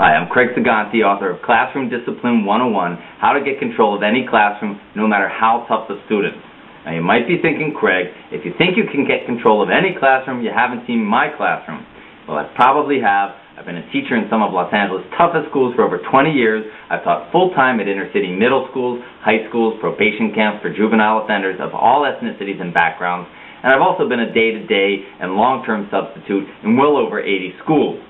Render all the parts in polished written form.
Hi, I'm Craig Sagante, author of Classroom Discipline 101, How to Get Control of Any Classroom, no matter how tough the student. Now you might be thinking, Craig, if you think you can get control of any classroom, you haven't seen my classroom. Well, I probably have. I've been a teacher in some of Los Angeles' toughest schools for over 20 years. I've taught full-time at inner-city middle schools, high schools, probation camps for juvenile offenders of all ethnicities and backgrounds, and I've also been a day-to-day and long-term substitute in well over 80 schools.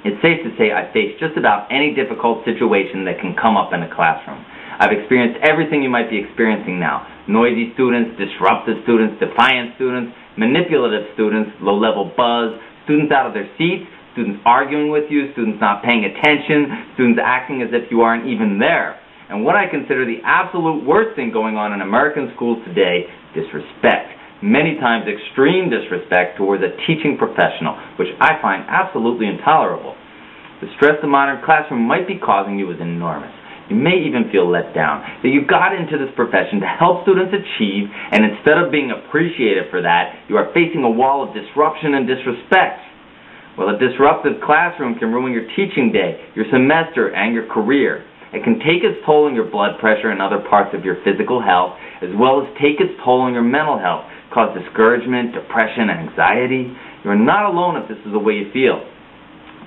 It's safe to say I've faced just about any difficult situation that can come up in a classroom. I've experienced everything you might be experiencing now. Noisy students, disruptive students, defiant students, manipulative students, low-level buzz, students out of their seats, students arguing with you, students not paying attention, students acting as if you aren't even there. And what I consider the absolute worst thing going on in American schools today, disrespect. Many times extreme disrespect towards a teaching professional, which I find absolutely intolerable. The stress the modern classroom might be causing you is enormous. You may even feel let down that you got into this profession to help students achieve, and instead of being appreciated for that, you are facing a wall of disruption and disrespect. Well, a disruptive classroom can ruin your teaching day, your semester, and your career. It can take its toll on your blood pressure and other parts of your physical health, as well as take its toll on your mental health, cause discouragement, depression, anxiety. You are not alone if this is the way you feel.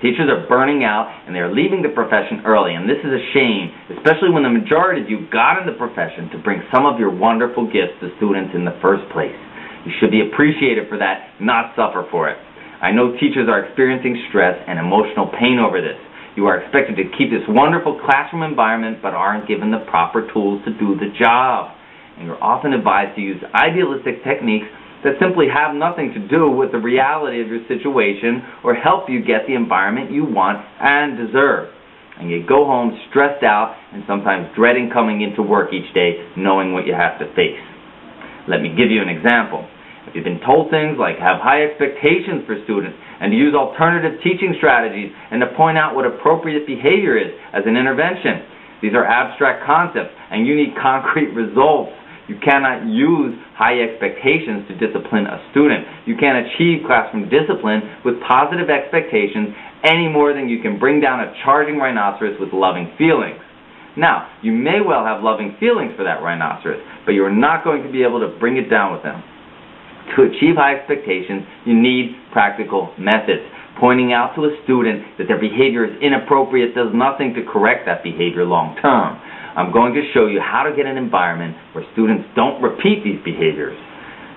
Teachers are burning out and they are leaving the profession early, and this is a shame, especially when the majority of you got in the profession to bring some of your wonderful gifts to students in the first place. You should be appreciated for that, not suffer for it. I know teachers are experiencing stress and emotional pain over this. You are expected to keep this wonderful classroom environment but aren't given the proper tools to do the job. And you're often advised to use idealistic techniques that simply have nothing to do with the reality of your situation or help you get the environment you want and deserve. And you go home stressed out and sometimes dreading coming into work each day knowing what you have to face. Let me give you an example. If you've been told things like have high expectations for students and to use alternative teaching strategies and to point out what appropriate behavior is as an intervention, these are abstract concepts and you need concrete results. You cannot use high expectations to discipline a student. You can't achieve classroom discipline with positive expectations any more than you can bring down a charging rhinoceros with loving feelings. Now, you may well have loving feelings for that rhinoceros, but you are not going to be able to bring it down with them. To achieve high expectations, you need practical methods. Pointing out to a student that their behavior is inappropriate does nothing to correct that behavior long term. I'm going to show you how to get an environment where students don't repeat these behaviors.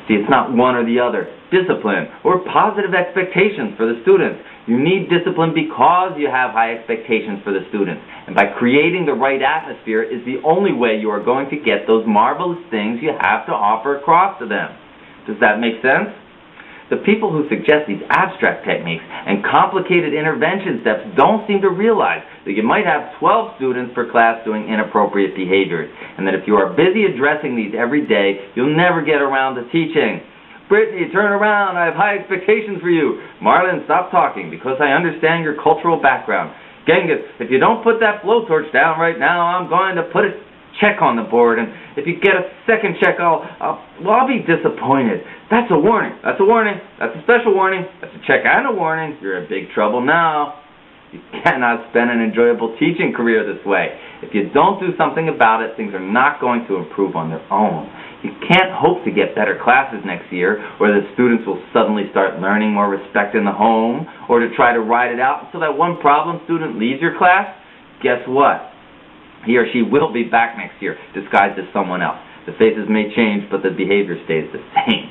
See, it's not one or the other, discipline or positive expectations for the students. You need discipline because you have high expectations for the students. And by creating the right atmosphere is the only way you are going to get those marvelous things you have to offer across to them. Does that make sense? The people who suggest these abstract techniques and complicated intervention steps don't seem to realize that you might have 12 students per class doing inappropriate behaviors, and that if you are busy addressing these every day, you'll never get around to teaching. Brittany, turn around. I have high expectations for you. Marlon, stop talking because I understand your cultural background. Genghis, if you don't put that blowtorch down right now, I'm going to put a check on the board, and if you get a second check, I'll be disappointed. That's a warning. That's a warning. That's a special warning. That's a check and a warning. You're in big trouble now. You cannot spend an enjoyable teaching career this way. If you don't do something about it, things are not going to improve on their own. You can't hope to get better classes next year, or the students will suddenly start learning more respect in the home, or to try to ride it out until that one problem student leaves your class. Guess what? He or she will be back next year, disguised as someone else. The faces may change, but the behavior stays the same.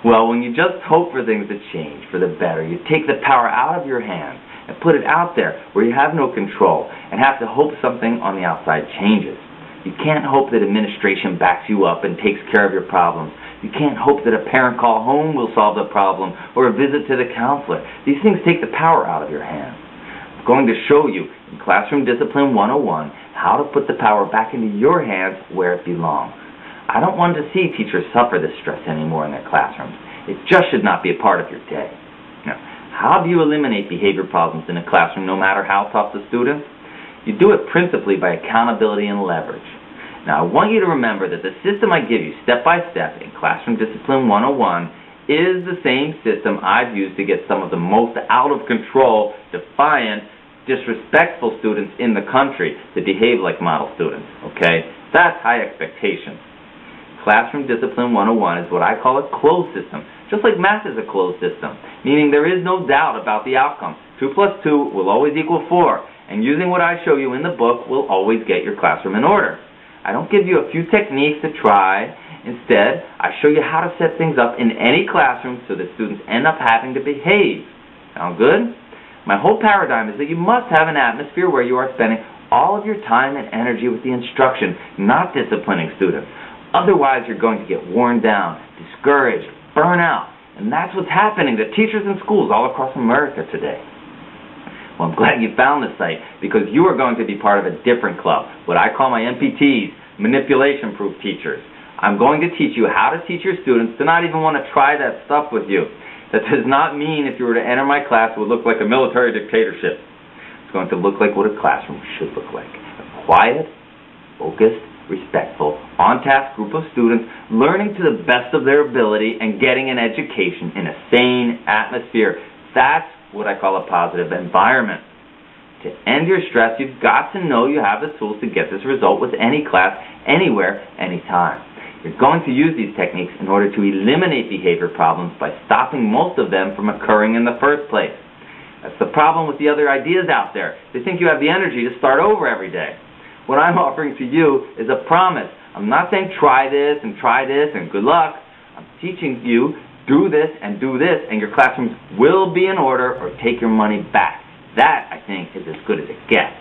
Well, when you just hope for things to change for the better, you take the power out of your hands and put it out there where you have no control and have to hope something on the outside changes. You can't hope that administration backs you up and takes care of your problems. You can't hope that a parent call home will solve the problem or a visit to the counselor. These things take the power out of your hands. I'm going to show you in Classroom Discipline 101 how to put the power back into your hands where it belongs. I don't want to see teachers suffer this stress anymore in their classrooms. It just should not be a part of your day. Now, how do you eliminate behavior problems in a classroom no matter how tough the students? You do it principally by accountability and leverage. Now, I want you to remember that the system I give you step by step in Classroom Discipline 101 is the same system I've used to get some of the most out of control, defiant, disrespectful students in the country to behave like model students, okay? That's high expectations. Classroom Discipline 101 is what I call a closed system, just like math is a closed system, meaning there is no doubt about the outcome. 2 plus 2 will always equal 4, and using what I show you in the book will always get your classroom in order. I don't give you a few techniques to try. Instead, I show you how to set things up in any classroom so that students end up having to behave. Sound good? My whole paradigm is that you must have an atmosphere where you are spending all of your time and energy with the instruction, not disciplining students. Otherwise, you're going to get worn down, discouraged, burn out. And that's what's happening to teachers in schools all across America today. Well, I'm glad you found this site because you are going to be part of a different club, what I call my MPTs, Manipulation-Proof Teachers. I'm going to teach you how to teach your students to not even want to try that stuff with you. That does not mean if you were to enter my class it would look like a military dictatorship. It's going to look like what a classroom should look like. A quiet, focused, respectful, on-task group of students learning to the best of their ability and getting an education in a sane atmosphere. That's what I call a positive environment. To end your stress, you've got to know you have the tools to get this result with any class, anywhere, anytime. You're going to use these techniques in order to eliminate behavior problems by stopping most of them from occurring in the first place. That's the problem with the other ideas out there. They think you have the energy to start over every day. What I'm offering to you is a promise. I'm not saying try this and good luck. I'm teaching you do this, and your classrooms will be in order or take your money back. That, I think, is as good as it gets.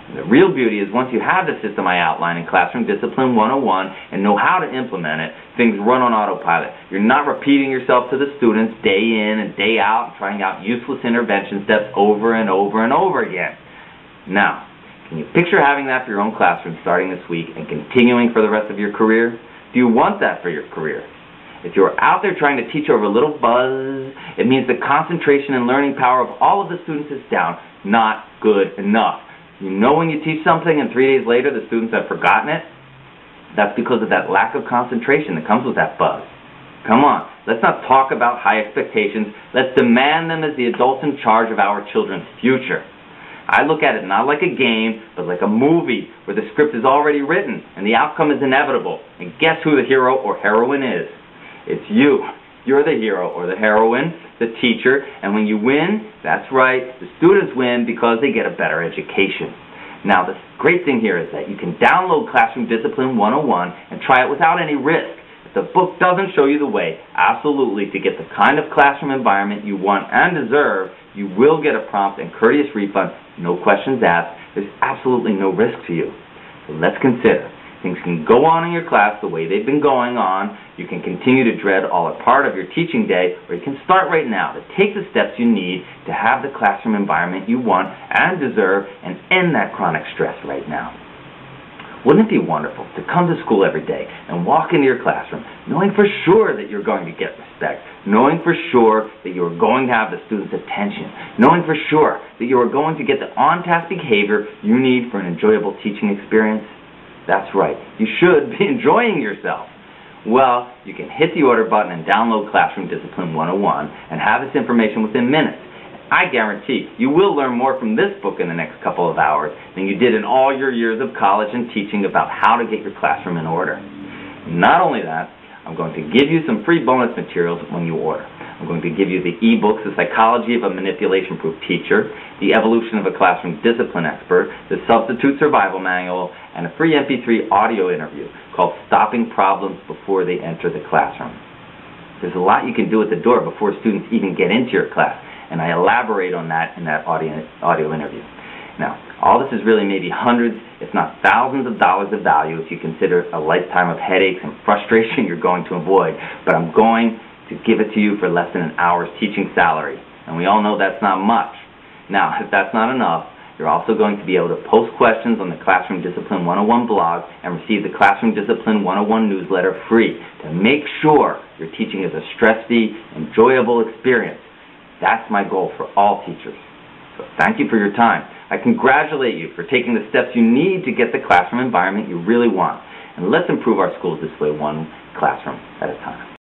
And the real beauty is once you have the system I outline in Classroom Discipline 101 and know how to implement it, things run on autopilot. You're not repeating yourself to the students day in and day out, trying out useless intervention steps over and over and over again. Now, can you picture having that for your own classroom starting this week and continuing for the rest of your career? Do you want that for your career? If you're out there trying to teach over a little buzz, it means the concentration and learning power of all of the students is down. Not good enough. You know when you teach something and 3 days later the students have forgotten it? That's because of that lack of concentration that comes with that buzz. Come on, let's not talk about high expectations. Let's demand them as the adults in charge of our children's future. I look at it not like a game, but like a movie where the script is already written and the outcome is inevitable. And guess who the hero or heroine is? It's you. You're the hero or the heroine, the teacher, and when you win, that's right, the students win because they get a better education. Now, the great thing here is that you can download Classroom Discipline 101 and try it without any risk. If the book doesn't show you the way, absolutely, to get the kind of classroom environment you want and deserve, you will get a prompt and courteous refund, no questions asked. There's absolutely no risk to you. So let's consider. Things can go on in your class the way they've been going on. You can continue to dread all or part of your teaching day, or you can start right now to take the steps you need to have the classroom environment you want and deserve and end that chronic stress right now. Wouldn't it be wonderful to come to school every day and walk into your classroom knowing for sure that you're going to get respect, knowing for sure that you are going to have the students' attention, knowing for sure that you are going to get the on-task behavior you need for an enjoyable teaching experience? That's right. You should be enjoying yourself. Well, you can hit the order button and download Classroom Discipline 101 and have this information within minutes. I guarantee you will learn more from this book in the next couple of hours than you did in all your years of college and teaching about how to get your classroom in order. Not only that, I'm going to give you some free bonus materials when you order. I'm going to give you the e-books, The Psychology of a Manipulation-Proof Teacher, The Evolution of a Classroom Discipline Expert, The Substitute Survival Manual, and a free MP3 audio interview called Stopping Problems Before They Enter the Classroom. There's a lot you can do at the door before students even get into your class, and I elaborate on that in that audio interview. Now, all this is really maybe hundreds, if not thousands of dollars of value if you consider a lifetime of headaches and frustration you're going to avoid, but I'm going to give it to you for less than an hour's teaching salary. And we all know that's not much. Now, if that's not enough, you're also going to be able to post questions on the Classroom Discipline 101 blog and receive the Classroom Discipline 101 newsletter free to make sure your teaching is a stress-free, enjoyable experience. That's my goal for all teachers. So thank you for your time. I congratulate you for taking the steps you need to get the classroom environment you really want. And let's improve our schools this way, one classroom at a time.